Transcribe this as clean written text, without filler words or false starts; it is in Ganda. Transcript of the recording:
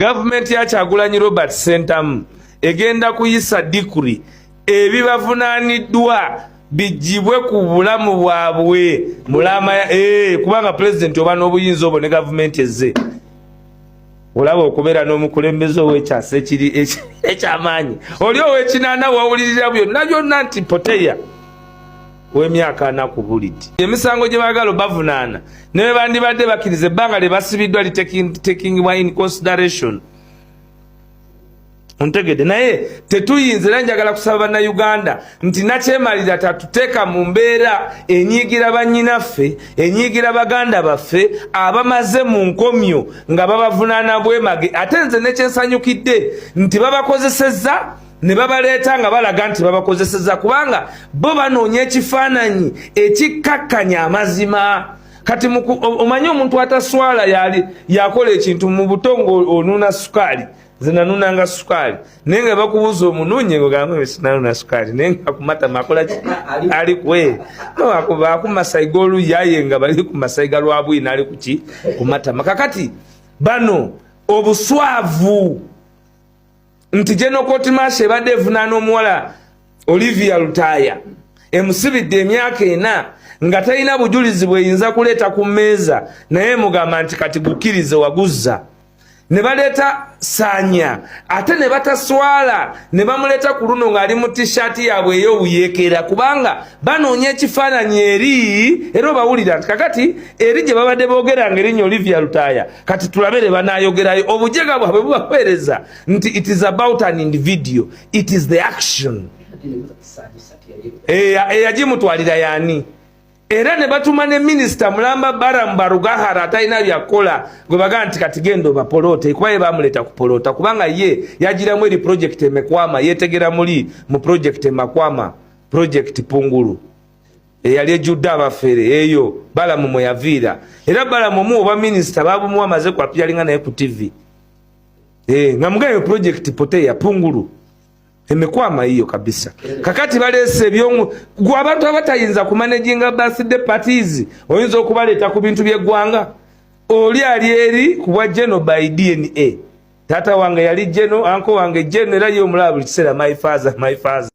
Government ya KyagulanyiSentamu egenda kuyisa dikuri ebibavunaniddwa bijibwe ku bulamu bwabwe mulama kubanga president oba n'obuyinza obwo ne government ezze olaba okubeera n'omukulembeze ow'ekyasa ekyamaanyi oli ow'ekinana wawulirira byonna nti poteya w'emyaka 4 ku bulidi emisango gye baagala bavunaana ne bwe bandibadde bakkiriza ebbanga lye basibiddwa li taking in consideration ontegede naye tetuyinza era njagala kusaba bannayuganda nti nakyemalira tatuteeka mu mbeera enyiigira bannyinaffe enyiigira baganda baffe abamaze mu nkomyo nga babavunaana bwemage ate nze nekyensanyukidde nti babakozesezza ne babaleeta nga balaga nti babakozesezza kubanga bo banoonya ekifaananyi ekikkakkanya amazima kati omanyi omuntu ataswala yakola ekintu mu butongo onuna sukaali zinanunanga sukaali naye nga bakubuuza omunuunye ng'ogamba sinanuna sukaali naye nga kumatama akola ali kwe akumasayiga oluyaye nga bali ku masayiga lwa bwina ali kuki kumatama kakati bano obuswavu nti Kotimashe ebadde evunaana omuwala Olivia Lutaya emusibidde emyaka 4 nga talina bujulizi bweyinza kuleeta ku mmeeza naye mugamba nti kati gukkirize waguzza ne baleeta Sanya ate ne bataswala ne bamuleta ku luno ng'ali mu t-shirt yaabwe ey'obuyeekera kubanga banoonya ekifaananyi eri era obawulira nti kakati eri gye babadde boogeranga erinnya Olivia Lutaya kati tulabe banaayogerayo obujega bwabwe bubaweereza nti it is about an individual, it is the action eyagimutwalira yaani era ne batuma ne minisita mulamba Baramba Rugahara atalina byakola gwe bagaa nti kati gendo bapolote kuba ye bamuleta kupolota kubanga ye yagiramu eri project emekwama yetegera muli mu project emakwama project Pungulu eyali ejjudde abafere eyo Balamu mwe yaviira era Balamu mu oba minisita baabumuwa amaze kwapiyalinga naye ku TV nga mugayo project Poteya Pungulu emekwama hiyo kabisa kakati balese byongo gwa abantu abatayinza ku managing birthday parties oyinza okubaleta ku bintu by'eggwanga oli eri kuwa Geno by DNA tata wange yali Geno anko wange Geno era yo mulaba buli kiseera my father